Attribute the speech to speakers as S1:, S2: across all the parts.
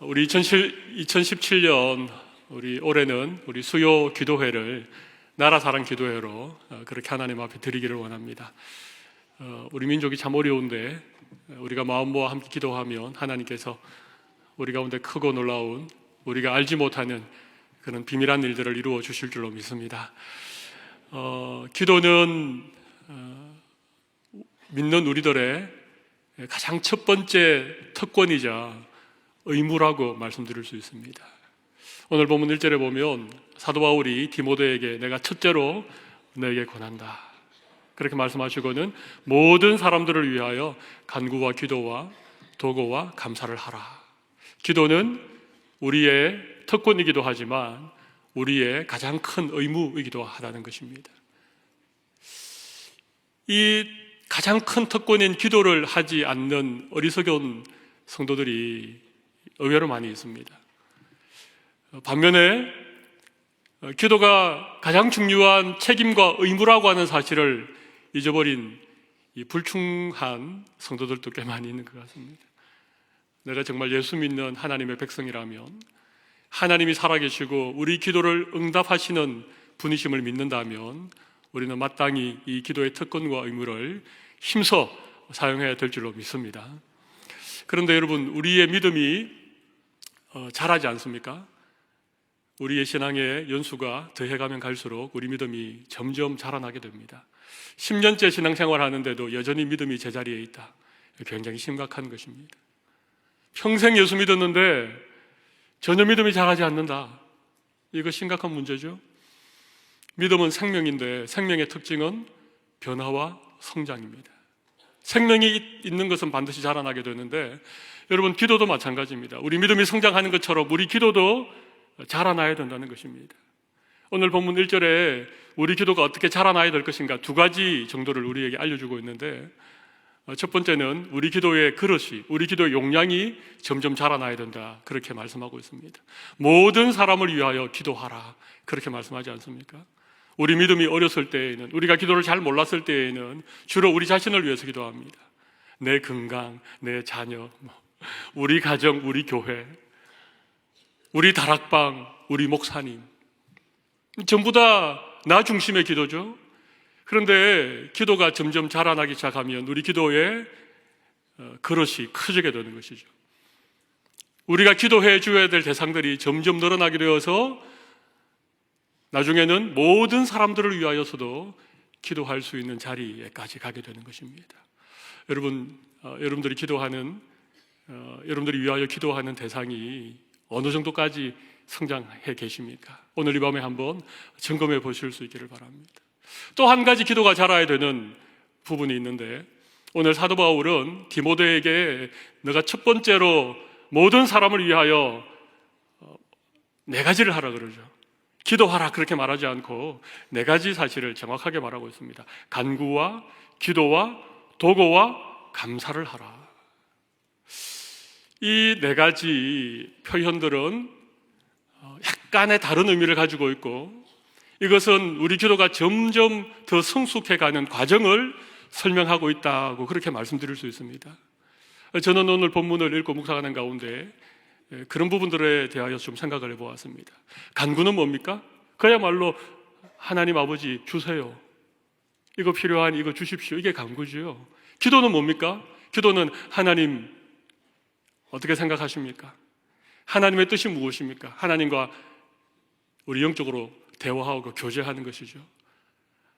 S1: 우리 2017년 우리 올해는 우리 수요 기도회를 나라 사랑 기도회로 그렇게 하나님 앞에 드리기를 원합니다. 우리 민족이 참 어려운데 우리가 마음 모아 함께 기도하면 하나님께서 우리 가운데 크고 놀라운 우리가 알지 못하는 그런 비밀한 일들을 이루어 주실 줄로 믿습니다. 기도는 믿는 우리들의 가장 첫 번째 특권이자 의무라고 말씀드릴 수 있습니다. 오늘 본문 1절에 보면 사도 바울이 디모데에게 내가 첫째로 너에게 권한다 그렇게 말씀하시고는 모든 사람들을 위하여 간구와 기도와 도고와 감사를 하라. 기도는 우리의 특권이기도 하지만 우리의 가장 큰 의무이기도 하다는 것입니다. 이 가장 큰 특권인 기도를 하지 않는 어리석은 성도들이 의외로 많이 있습니다. 반면에 기도가 가장 중요한 책임과 의무라고 하는 사실을 잊어버린 이 불충한 성도들도 꽤 많이 있는 것 같습니다. 내가 정말 예수 믿는 하나님의 백성이라면 하나님이 살아계시고 우리 기도를 응답하시는 분이심을 믿는다면 우리는 마땅히 이 기도의 특권과 의무를 힘써 사용해야 될 줄로 믿습니다. 그런데 여러분, 우리의 믿음이 자라지 않습니까? 우리의 신앙의 연수가 더해가면 갈수록 우리 믿음이 점점 자라나게 됩니다. 10년째 신앙생활 하는데도 여전히 믿음이 제자리에 있다. 굉장히 심각한 것입니다. 평생 예수 믿었는데 전혀 믿음이 자라지 않는다. 이거 심각한 문제죠. 믿음은 생명인데 생명의 특징은 변화와 성장입니다. 생명이 있는 것은 반드시 자라나게 되는데 여러분, 기도도 마찬가지입니다. 우리 믿음이 성장하는 것처럼 우리 기도도 자라나야 된다는 것입니다. 오늘 본문 1절에 우리 기도가 어떻게 자라나야 될 것인가 두 가지 정도를 우리에게 알려주고 있는데, 첫 번째는 우리 기도의 그릇이, 우리 기도의 용량이 점점 자라나야 된다 그렇게 말씀하고 있습니다. 모든 사람을 위하여 기도하라 그렇게 말씀하지 않습니까? 우리 믿음이 어렸을 때에는, 우리가 기도를 잘 몰랐을 때에는 주로 우리 자신을 위해서 기도합니다. 내 건강, 내 자녀, 우리 가정, 우리 교회, 우리 다락방, 우리 목사님, 전부 다 나 중심의 기도죠. 그런데 기도가 점점 자라나기 시작하면 우리 기도의 그릇이 커지게 되는 것이죠. 우리가 기도해 줘야 될 대상들이 점점 늘어나게 되어서 나중에는 모든 사람들을 위하여서도 기도할 수 있는 자리에까지 가게 되는 것입니다. 여러분들이 여러분들이 위하여 기도하는 대상이 어느 정도까지 성장해 계십니까? 오늘 이 밤에 한번 점검해 보실 수 있기를 바랍니다. 또 한 가지 기도가 자라야 되는 부분이 있는데, 오늘 사도 바울은 디모데에게 너가 첫 번째로 모든 사람을 위하여 네 가지를 하라 그러죠. 기도하라 그렇게 말하지 않고 네 가지 사실을 정확하게 말하고 있습니다. 간구와 기도와 도고와 감사를 하라. 이 네 가지 표현들은 약간의 다른 의미를 가지고 있고, 이것은 우리 기도가 점점 더 성숙해가는 과정을 설명하고 있다고 그렇게 말씀드릴 수 있습니다. 저는 오늘 본문을 읽고 묵상하는 가운데 그런 부분들에 대하여 좀 생각을 해보았습니다. 간구는 뭡니까? 그야말로 하나님 아버지 주세요, 이거 필요한 이거 주십시오, 이게 간구지요. 기도는 뭡니까? 기도는 하나님 어떻게 생각하십니까? 하나님의 뜻이 무엇입니까? 하나님과 우리 영적으로 대화하고 교제하는 것이죠.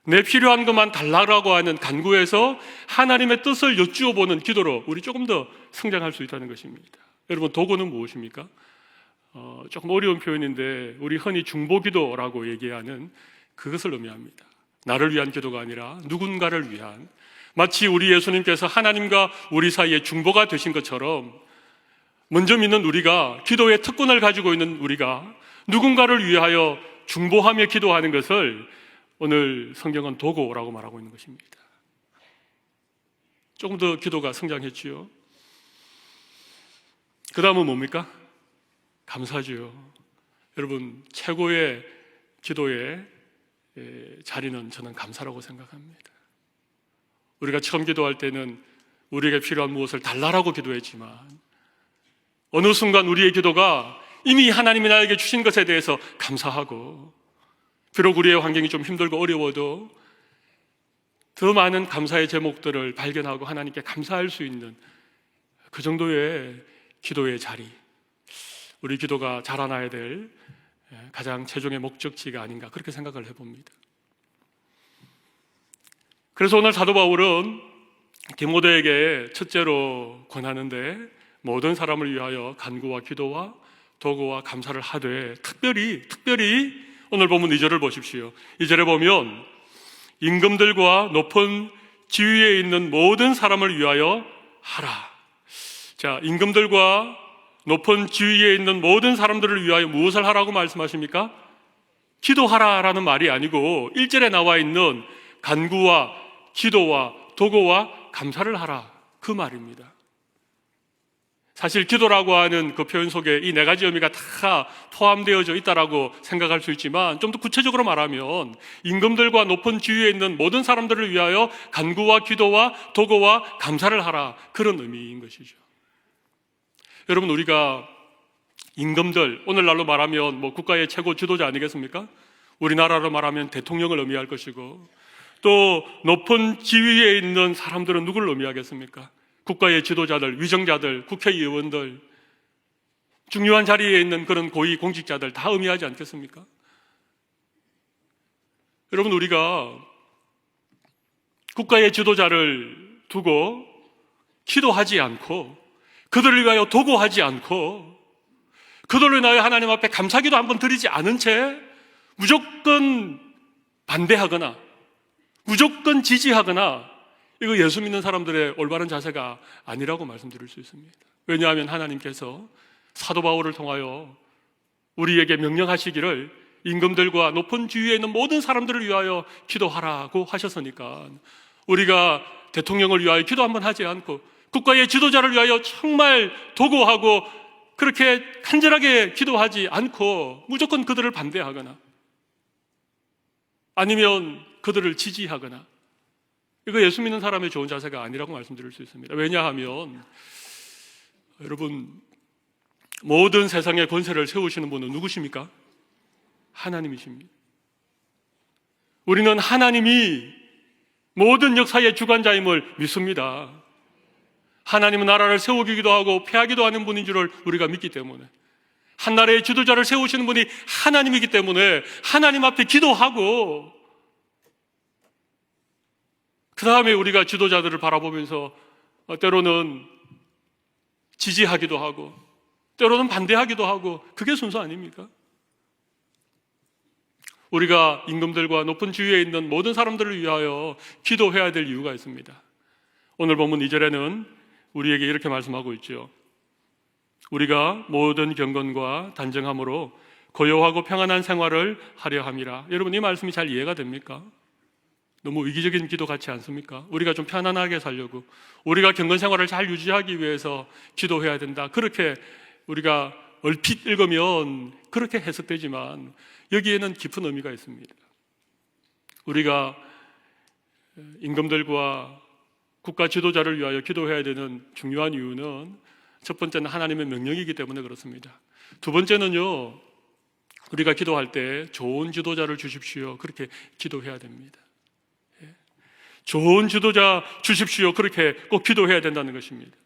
S1: 내 필요한 것만 달라고 하는 간구에서 하나님의 뜻을 여쭈어 보는 기도로 우리 조금 더 성장할 수 있다는 것입니다. 여러분, 도구는 무엇입니까? 조금 어려운 표현인데 우리 흔히 중보기도라고 얘기하는 그것을 의미합니다. 나를 위한 기도가 아니라 누군가를 위한, 마치 우리 예수님께서 하나님과 우리 사이에 중보가 되신 것처럼 먼저 믿는 우리가, 기도의 특권을 가지고 있는 우리가 누군가를 위하여 중보하며 기도하는 것을 오늘 성경은 도고라고 말하고 있는 것입니다. 조금 더 기도가 성장했지요. 그 다음은 뭡니까? 감사지요. 여러분, 최고의 기도의 자리는 저는 감사라고 생각합니다. 우리가 처음 기도할 때는 우리에게 필요한 무엇을 달라라고 기도했지만 어느 순간 우리의 기도가 이미 하나님이 나에게 주신 것에 대해서 감사하고, 비록 우리의 환경이 좀 힘들고 어려워도 더 많은 감사의 제목들을 발견하고 하나님께 감사할 수 있는 그 정도의 기도의 자리, 우리 기도가 자라나야 될 가장 최종의 목적지가 아닌가, 그렇게 생각을 해봅니다. 그래서 오늘 사도 바울은 디모데에게 첫째로 권하는데, 모든 사람을 위하여 간구와 기도와 도구와 감사를 하되, 특별히 오늘 본문 2절을 보십시오. 2절에 보면 임금들과 높은 지위에 있는 모든 사람을 위하여 하라. 자, 임금들과 높은 지위에 있는 모든 사람들을 위하여 무엇을 하라고 말씀하십니까? 기도하라라는 말이 아니고 1절에 나와 있는 간구와 기도와 도구와 감사를 하라, 그 말입니다. 사실 기도라고 하는 그 표현 속에 이 네 가지 의미가 다 포함되어져 있다라고 생각할 수 있지만, 좀 더 구체적으로 말하면 임금들과 높은 지위에 있는 모든 사람들을 위하여 간구와 기도와 도구와 감사를 하라, 그런 의미인 것이죠. 여러분, 우리가 임금들, 오늘날로 말하면 국가의 최고 지도자 아니겠습니까? 우리나라로 말하면 대통령을 의미할 것이고, 또 높은 지위에 있는 사람들은 누구를 의미하겠습니까? 국가의 지도자들, 위정자들, 국회의원들, 중요한 자리에 있는 그런 고위 공직자들 다 의미하지 않겠습니까? 여러분, 우리가 국가의 지도자를 두고 기도하지 않고, 그들을 위하여 도구하지 않고, 그들을 위하여 하나님 앞에 감사기도 한번 드리지 않은 채 무조건 반대하거나 무조건 지지하거나, 이거 예수 믿는 사람들의 올바른 자세가 아니라고 말씀드릴 수 있습니다. 왜냐하면 하나님께서 사도 바울을 통하여 우리에게 명령하시기를 임금들과 높은 지위에 있는 모든 사람들을 위하여 기도하라고 하셨으니까, 우리가 대통령을 위하여 기도 한번 하지 않고 국가의 지도자를 위하여 정말 도구하고 그렇게 간절하게 기도하지 않고 무조건 그들을 반대하거나 아니면 그들을 지지하거나, 이거 예수 믿는 사람의 좋은 자세가 아니라고 말씀드릴 수 있습니다. 왜냐하면 여러분, 모든 세상의 권세를 세우시는 분은 누구십니까? 하나님이십니다. 우리는 하나님이 모든 역사의 주관자임을 믿습니다. 하나님은 나라를 세우기도 하고 폐하기도 하는 분인 줄을 우리가 믿기 때문에, 한 나라의 지도자를 세우시는 분이 하나님이기 때문에 하나님 앞에 기도하고, 그 다음에 우리가 지도자들을 바라보면서 때로는 지지하기도 하고 때로는 반대하기도 하고, 그게 순서 아닙니까? 우리가 임금들과 높은 지위에 있는 모든 사람들을 위하여 기도해야 될 이유가 있습니다. 오늘 본문 2절에는 우리에게 이렇게 말씀하고 있죠. 우리가 모든 경건과 단정함으로 고요하고 평안한 생활을 하려 함이라. 여러분, 이 말씀이 잘 이해가 됩니까? 너무 위기적인 기도 같지 않습니까? 우리가 좀 편안하게 살려고, 우리가 경건 생활을 잘 유지하기 위해서 기도해야 된다, 그렇게 우리가 얼핏 읽으면 그렇게 해석되지만 여기에는 깊은 의미가 있습니다. 우리가 임금들과 국가 지도자를 위하여 기도해야 되는 중요한 이유는, 첫 번째는 하나님의 명령이기 때문에 그렇습니다. 두 번째는요, 우리가 기도할 때 좋은 지도자를 주십시오, 그렇게 기도해야 됩니다. 좋은 지도자 주십시오, 그렇게 꼭 기도해야 된다는 것입니다.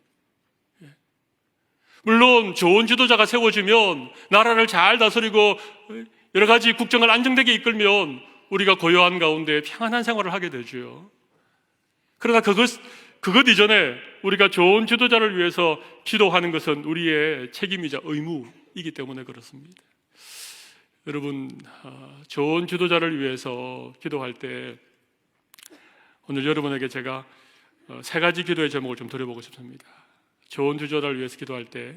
S1: 물론 좋은 지도자가 세워지면 나라를 잘 다스리고 여러 가지 국정을 안정되게 이끌면 우리가 고요한 가운데 평안한 생활을 하게 되죠. 그러나 그것 이전에 우리가 좋은 지도자를 위해서 기도하는 것은 우리의 책임이자 의무이기 때문에 그렇습니다. 여러분, 좋은 지도자를 위해서 기도할 때 오늘 여러분에게 제가 세 가지 기도의 제목을 좀 드려보고 싶습니다. 좋은 지도자를 위해서 기도할 때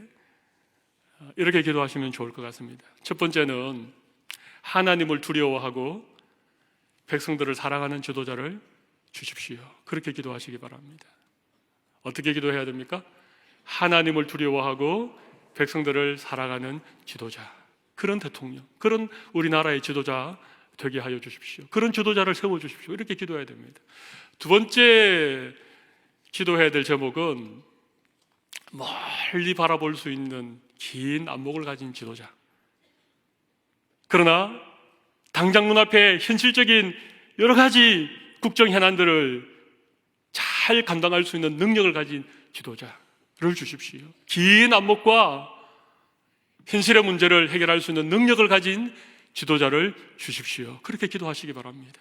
S1: 이렇게 기도하시면 좋을 것 같습니다. 첫 번째는 하나님을 두려워하고 백성들을 사랑하는 지도자를 주십시오, 그렇게 기도하시기 바랍니다. 어떻게 기도해야 됩니까? 하나님을 두려워하고 백성들을 사랑하는 지도자, 그런 대통령, 그런 우리나라의 지도자 되게 하여 주십시오. 그런 지도자를 세워주십시오, 이렇게 기도해야 됩니다. 두 번째 기도해야 될 제목은 멀리 바라볼 수 있는 긴 안목을 가진 지도자. 그러나 당장 눈앞에 현실적인 여러 가지 국정 현안들을 잘 감당할 수 있는 능력을 가진 지도자를 주십시오. 긴 안목과 현실의 문제를 해결할 수 있는 능력을 가진 지도자를 주십시오. 그렇게 기도하시기 바랍니다.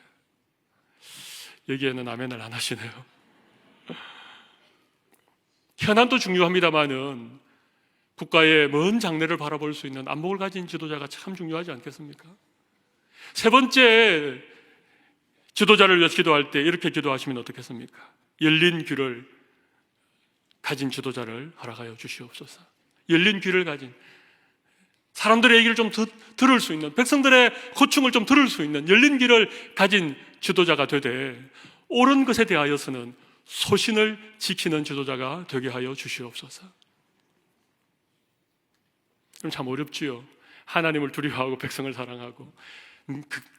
S1: 여기에는 아멘을 안 하시네요. 현안도 중요합니다만은 국가의 먼 장래를 바라볼 수 있는 안목을 가진 지도자가 참 중요하지 않겠습니까? 세 번째, 지도자를 위해서 기도할 때 이렇게 기도하시면 어떻겠습니까? 열린 귀를 가진 지도자를 허락하여 주시옵소서. 열린 귀를 가진, 사람들의 얘기를 좀 들을 수 있는, 백성들의 고충을 좀 들을 수 있는 열린 귀를 가진 지도자가 되되 옳은 것에 대하여서는 소신을 지키는 지도자가 되게 하여 주시옵소서. 그럼 참 어렵지요. 하나님을 두려워하고 백성을 사랑하고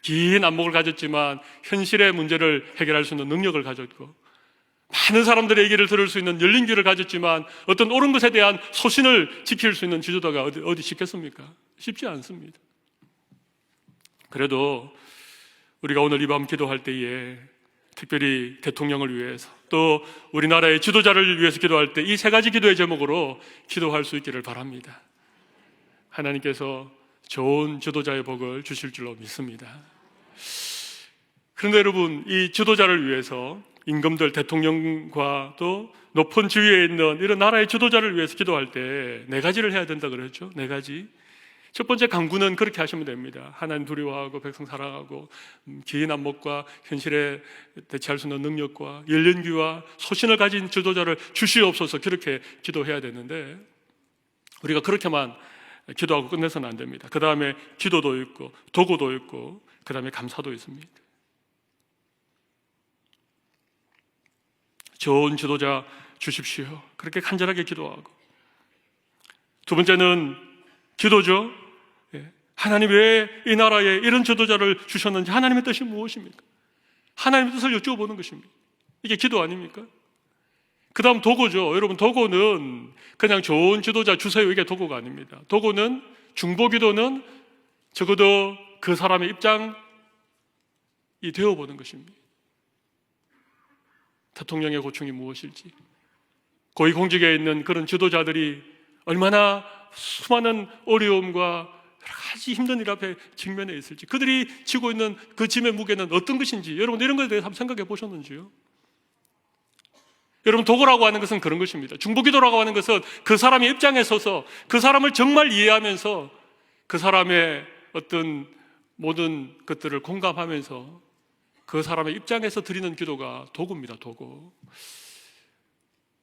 S1: 긴 안목을 가졌지만 현실의 문제를 해결할 수 있는 능력을 가졌고 많은 사람들의 얘기를 들을 수 있는 열린 귀를 가졌지만 어떤 옳은 것에 대한 소신을 지킬 수 있는 지도자가 어디 쉽겠습니까? 쉽지 않습니다. 그래도 우리가 오늘 이 밤 기도할 때에 특별히 대통령을 위해서 또 우리나라의 지도자를 위해서 기도할 때 이 세 가지 기도의 제목으로 기도할 수 있기를 바랍니다. 하나님께서 좋은 지도자의 복을 주실 줄로 믿습니다. 그런데 여러분, 이 지도자를 위해서 임금들, 대통령과 또 높은 지위에 있는 이런 나라의 지도자를 위해서 기도할 때 네 가지를 해야 된다 그랬죠. 네 가지. 첫 번째 강구는 그렇게 하시면 됩니다. 하나님 두려워하고 백성 사랑하고 긴 안목과 현실에 대처할 수 있는 능력과 열린 귀와 소신을 가진 지도자를 주시옵소서, 그렇게 기도해야 되는데 우리가 그렇게만 기도하고 끝내서는 안 됩니다. 그 다음에 기도도 있고 도구도 있고 그 다음에 감사도 있습니다. 좋은 지도자 주십시오. 그렇게 간절하게 기도하고, 두 번째는 기도죠. 하나님 왜 이 나라에 이런 지도자를 주셨는지 하나님의 뜻이 무엇입니까? 하나님의 뜻을 여쭤보는 것입니다. 이게 기도 아닙니까? 그 다음 도구죠. 여러분, 도구는 그냥 좋은 지도자 주세요, 이게 도구가 아닙니다. 도구는, 중보기도는 적어도 그 사람의 입장이 되어보는 것입니다. 대통령의 고충이 무엇일지, 고위공직에 있는 그런 지도자들이 얼마나 수많은 어려움과 여러 가지 힘든 일 앞에 직면해 있을지, 그들이 지고 있는 그 짐의 무게는 어떤 것인지, 여러분 이런 것에 대해서 한번 생각해 보셨는지요? 여러분, 도구라고 하는 것은 그런 것입니다. 중보기도라고 하는 것은 그 사람의 입장에 서서 그 사람을 정말 이해하면서 그 사람의 어떤 모든 것들을 공감하면서 그 사람의 입장에서 드리는 기도가 도구입니다. 도구.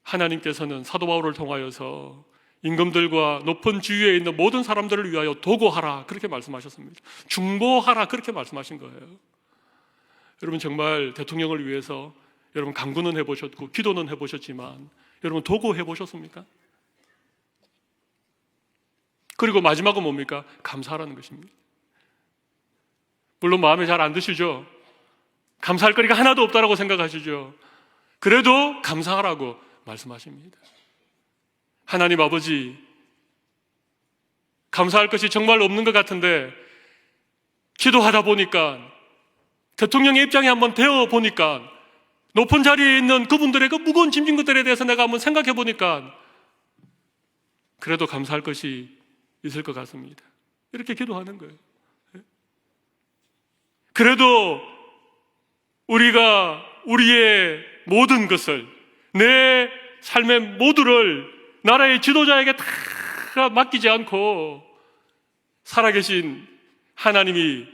S1: 하나님께서는 사도 바울을 통하여서 임금들과 높은 지위에 있는 모든 사람들을 위하여 도구하라, 그렇게 말씀하셨습니다. 중보하라, 그렇게 말씀하신 거예요. 여러분, 정말 대통령을 위해서 여러분 간구는 해보셨고 기도는 해보셨지만 여러분 도구 해보셨습니까? 그리고 마지막은 뭡니까? 감사하라는 것입니다. 물론 마음에 잘 안 드시죠? 감사할 거리가 하나도 없다라고 생각하시죠? 그래도 감사하라고 말씀하십니다. 하나님 아버지, 감사할 것이 정말 없는 것 같은데 기도하다 보니까, 대통령의 입장에 한번 되어 보니까, 높은 자리에 있는 그분들의 그 무거운 짐진 것들에 대해서 내가 한번 생각해 보니까 그래도 감사할 것이 있을 것 같습니다. 이렇게 기도하는 거예요. 그래도 우리가 우리의 모든 것을, 내 삶의 모두를 나라의 지도자에게 다 맡기지 않고 살아계신 하나님이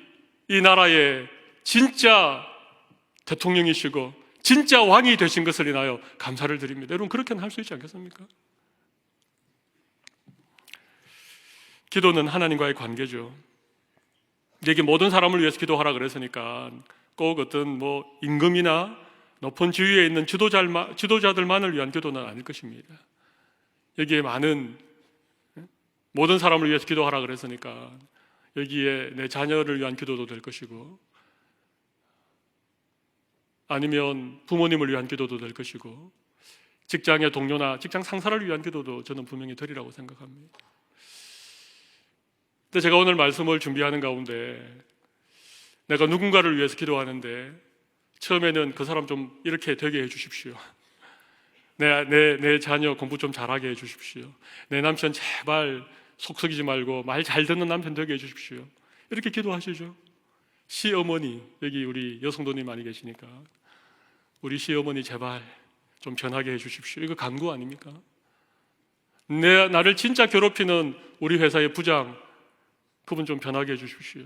S1: 이 나라의 진짜 대통령이시고 진짜 왕이 되신 것을 인하여 감사를 드립니다. 여러분, 그렇게는 할 수 있지 않겠습니까? 기도는 하나님과의 관계죠. 이게 모든 사람을 위해서 기도하라 그랬으니까 꼭 어떤 임금이나 높은 지위에 있는 지도자들만을 위한 기도는 아닐 것입니다. 여기에 많은, 모든 사람을 위해서 기도하라 그랬으니까 여기에 내 자녀를 위한 기도도 될 것이고, 아니면 부모님을 위한 기도도 될 것이고, 직장의 동료나 직장 상사를 위한 기도도 저는 분명히 되리라고 생각합니다. 근데 제가 오늘 말씀을 준비하는 가운데 내가 누군가를 위해서 기도하는데 처음에는 그 사람 좀 이렇게 되게 해 주십시오. 내 자녀 공부 좀 잘하게 해 주십시오. 내 남편 제발 속 썩이지 말고 말 잘 듣는 남편 되게 해 주십시오. 이렇게 기도하시죠. 시어머니, 여기 우리 여성도님 많이 계시니까 우리 시어머니 제발 좀 변하게 해 주십시오. 이거 간구 아닙니까? 나를 진짜 괴롭히는 우리 회사의 부장, 그분 좀 변하게 해 주십시오.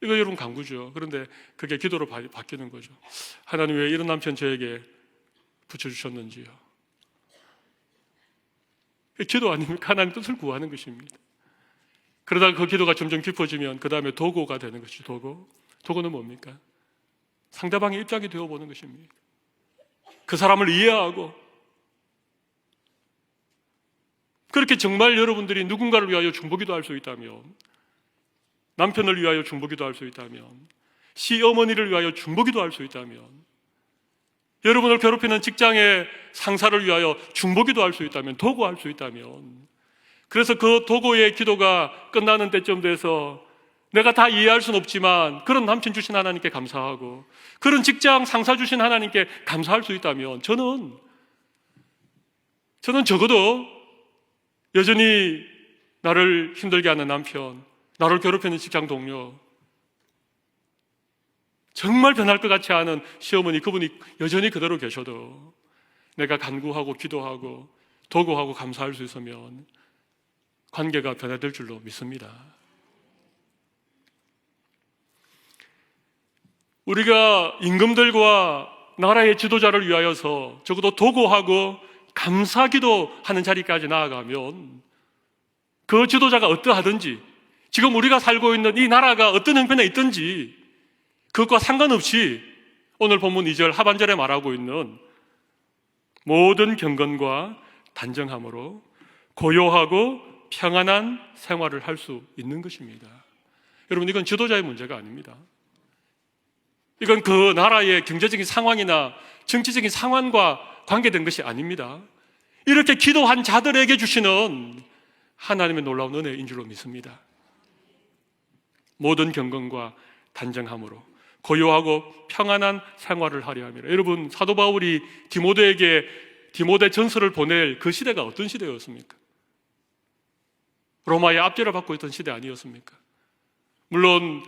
S1: 이거 여러분 간구죠. 그런데 그게 기도로 바뀌는 거죠. 하나님 왜 이런 남편 저에게 붙여주셨는지요. 기도 아닙니까? 하나님 뜻을 구하는 것입니다. 그러다가 그 기도가 점점 깊어지면 그 다음에 도구가 되는 것이죠. 도구는 뭡니까? 상대방의 입장이 되어보는 것입니다. 그 사람을 이해하고, 그렇게 정말 여러분들이 누군가를 위하여 중보기도 할 수 있다면, 남편을 위하여 중보기도 할 수 있다면, 시어머니를 위하여 중보기도 할 수 있다면, 여러분을 괴롭히는 직장의 상사를 위하여 중보기도 할 수 있다면, 도구할 수 있다면, 그래서 그 도구의 기도가 끝나는 때쯤 돼서 내가 다 이해할 수는 없지만 그런 남편 주신 하나님께 감사하고 그런 직장 상사 주신 하나님께 감사할 수 있다면 저는 적어도 여전히 나를 힘들게 하는 남편, 나를 괴롭히는 직장 동료, 정말 변할 것 같지 않은 시어머니, 그분이 여전히 그대로 계셔도 내가 간구하고 기도하고 도구하고 감사할 수 있으면 관계가 변화될 줄로 믿습니다. 우리가 임금들과 나라의 지도자를 위하여서 적어도 도구하고 감사기도 하는 자리까지 나아가면 그 지도자가 어떠하든지, 지금 우리가 살고 있는 이 나라가 어떤 형편에 있든지 그것과 상관없이 오늘 본문 2절 하반절에 말하고 있는 모든 경건과 단정함으로 고요하고 평안한 생활을 할 수 있는 것입니다. 여러분, 이건 지도자의 문제가 아닙니다. 이건 그 나라의 경제적인 상황이나 정치적인 상황과 관계된 것이 아닙니다. 이렇게 기도한 자들에게 주시는 하나님의 놀라운 은혜인 줄로 믿습니다. 모든 경건과 단정함으로 고요하고 평안한 생활을 하려 함이라. 여러분, 사도 바울이 디모데에게 디모데 전서를 보낼 그 시대가 어떤 시대였습니까? 로마의 압제를 받고 있던 시대 아니었습니까? 물론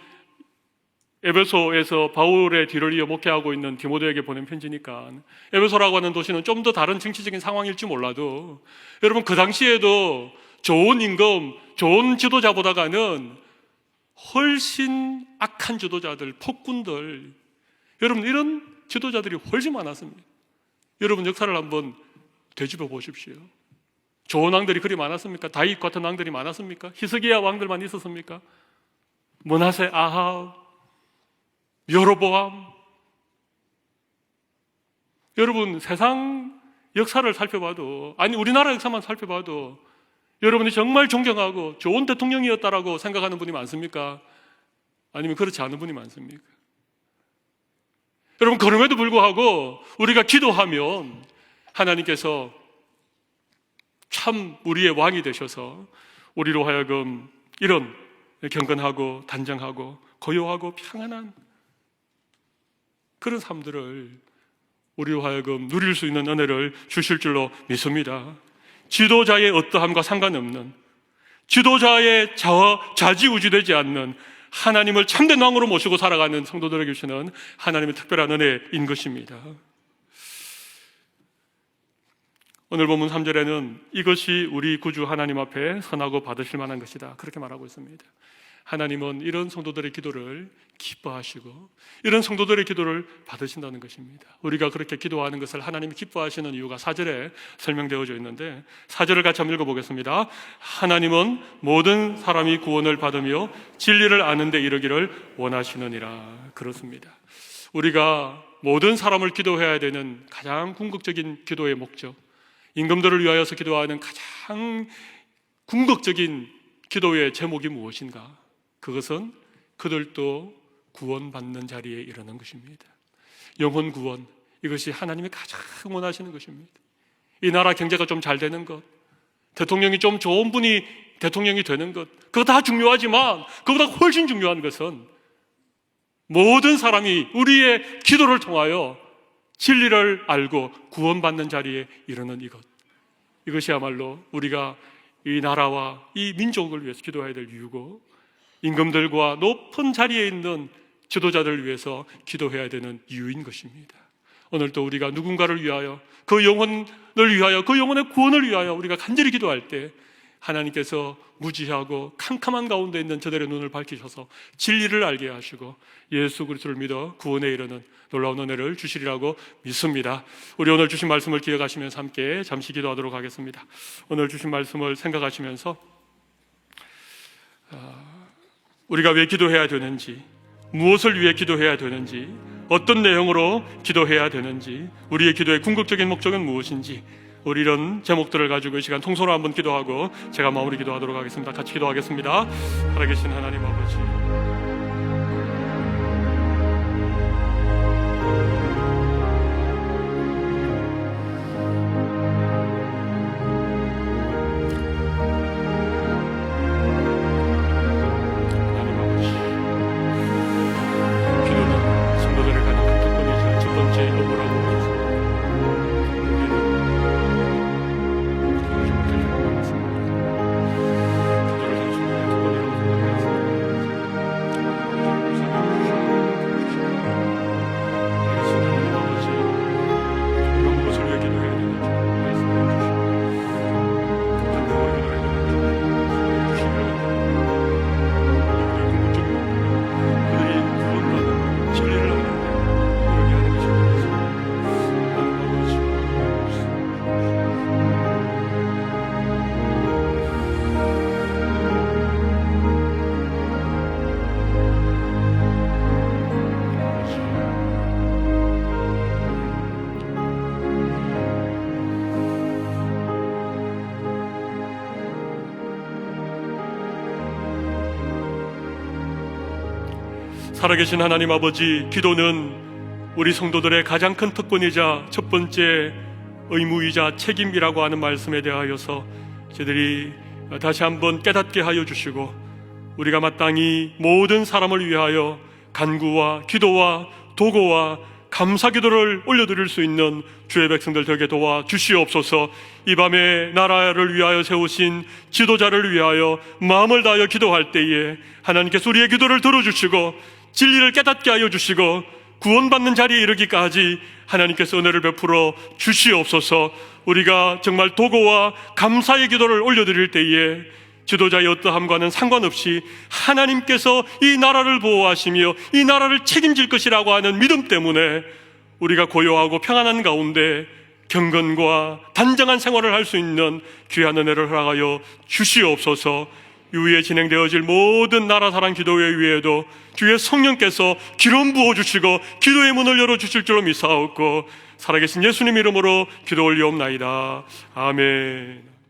S1: 에베소에서 바울의 뒤를 이어 목회하고 있는 디모데에게 보낸 편지니까 에베소라고 하는 도시는 좀 더 다른 정치적인 상황일지 몰라도 여러분, 그 당시에도 좋은 임금, 좋은 지도자보다가는 훨씬 악한 지도자들, 폭군들, 여러분, 이런 지도자들이 훨씬 많았습니다. 여러분, 역사를 한번 되짚어 보십시오. 좋은 왕들이 그리 많았습니까? 다윗 같은 왕들이 많았습니까? 히스기야 왕들만 있었습니까? 므낫세, 아합, 여로보암. 여러분, 세상 역사를 살펴봐도, 아니 우리나라 역사만 살펴봐도 여러분이 정말 존경하고 좋은 대통령이었다라고 생각하는 분이 많습니까? 아니면 그렇지 않은 분이 많습니까? 여러분, 그럼에도 불구하고 우리가 기도하면 하나님께서 참 우리의 왕이 되셔서 우리로 하여금 이런 경건하고 단정하고 고요하고 평안한 그런 삶들을 우리로 하여금 누릴 수 있는 은혜를 주실 줄로 믿습니다. 지도자의 어떠함과 상관없는, 지도자의 좌지우지되지 않는 하나님을 참된 왕으로 모시고 살아가는 성도들에게 주시는 하나님의 특별한 은혜인 것입니다. 오늘 본문 3절에는 이것이 우리 구주 하나님 앞에 선하고 받으실 만한 것이다, 그렇게 말하고 있습니다. 하나님은 이런 성도들의 기도를 기뻐하시고 이런 성도들의 기도를 받으신다는 것입니다. 우리가 그렇게 기도하는 것을 하나님이 기뻐하시는 이유가 4절에 설명되어져 있는데 4절을 같이 한번 읽어보겠습니다. 하나님은 모든 사람이 구원을 받으며 진리를 아는 데 이르기를 원하시느니라. 그렇습니다. 우리가 모든 사람을 기도해야 되는 가장 궁극적인 기도의 목적, 임금들을 위하여서 기도하는 가장 궁극적인 기도의 제목이 무엇인가? 그것은 그들도 구원받는 자리에 이르는 것입니다. 영혼 구원, 이것이 하나님이 가장 원하시는 것입니다. 이 나라 경제가 좀 잘 되는 것, 대통령이 좀 좋은 분이 대통령이 되는 것, 그거 다 중요하지만 그보다 훨씬 중요한 것은 모든 사람이 우리의 기도를 통하여 진리를 알고 구원받는 자리에 이르는 이것, 이것이야말로 우리가 이 나라와 이 민족을 위해서 기도해야 될 이유고, 임금들과 높은 자리에 있는 지도자들을 위해서 기도해야 되는 이유인 것입니다. 오늘도 우리가 누군가를 위하여, 그 영혼을 위하여, 그 영혼의 구원을 위하여 우리가 간절히 기도할 때 하나님께서 무지하고 캄캄한 가운데 있는 저들의 눈을 밝히셔서 진리를 알게 하시고 예수 그리스도를 믿어 구원에 이르는 놀라운 은혜를 주시리라고 믿습니다. 우리 오늘 주신 말씀을 기억하시면서 함께 잠시 기도하도록 하겠습니다. 오늘 주신 말씀을 생각하시면서 우리가 왜 기도해야 되는지, 무엇을 위해 기도해야 되는지, 어떤 내용으로 기도해야 되는지, 우리의 기도의 궁극적인 목적은 무엇인지, 우리 이런 제목들을 가지고 이 시간 통솔로 한번 기도하고 제가 마무리 기도하도록 하겠습니다. 같이 기도하겠습니다. 살아계신 하나님 아버지, 살아계신 하나님 아버지, 기도는 우리 성도들의 가장 큰 특권이자 첫 번째 의무이자 책임이라고 하는 말씀에 대하여서 저희들이 다시 한번 깨닫게 하여 주시고, 우리가 마땅히 모든 사람을 위하여 간구와 기도와 도고와 감사기도를 올려드릴 수 있는 주의 백성들 되게 도와 주시옵소서. 이 밤에 나라를 위하여 세우신 지도자를 위하여 마음을 다하여 기도할 때에 하나님께서 우리의 기도를 들어주시고 진리를 깨닫게 하여 주시고 구원받는 자리에 이르기까지 하나님께서 은혜를 베풀어 주시옵소서. 우리가 정말 도고와 감사의 기도를 올려드릴 때에 지도자의 어떠함과는 상관없이 하나님께서 이 나라를 보호하시며 이 나라를 책임질 것이라고 하는 믿음 때문에 우리가 고요하고 평안한 가운데 경건과 단정한 생활을 할 수 있는 귀한 은혜를 허락하여 주시옵소서. 이후에 진행되어질 모든 나라 사랑 기도회 위에도 주의 성령께서 기름 부어주시고 기도의 문을 열어주실 줄로 믿사옵고 살아계신 예수님 이름으로 기도 올리옵나이다. 아멘.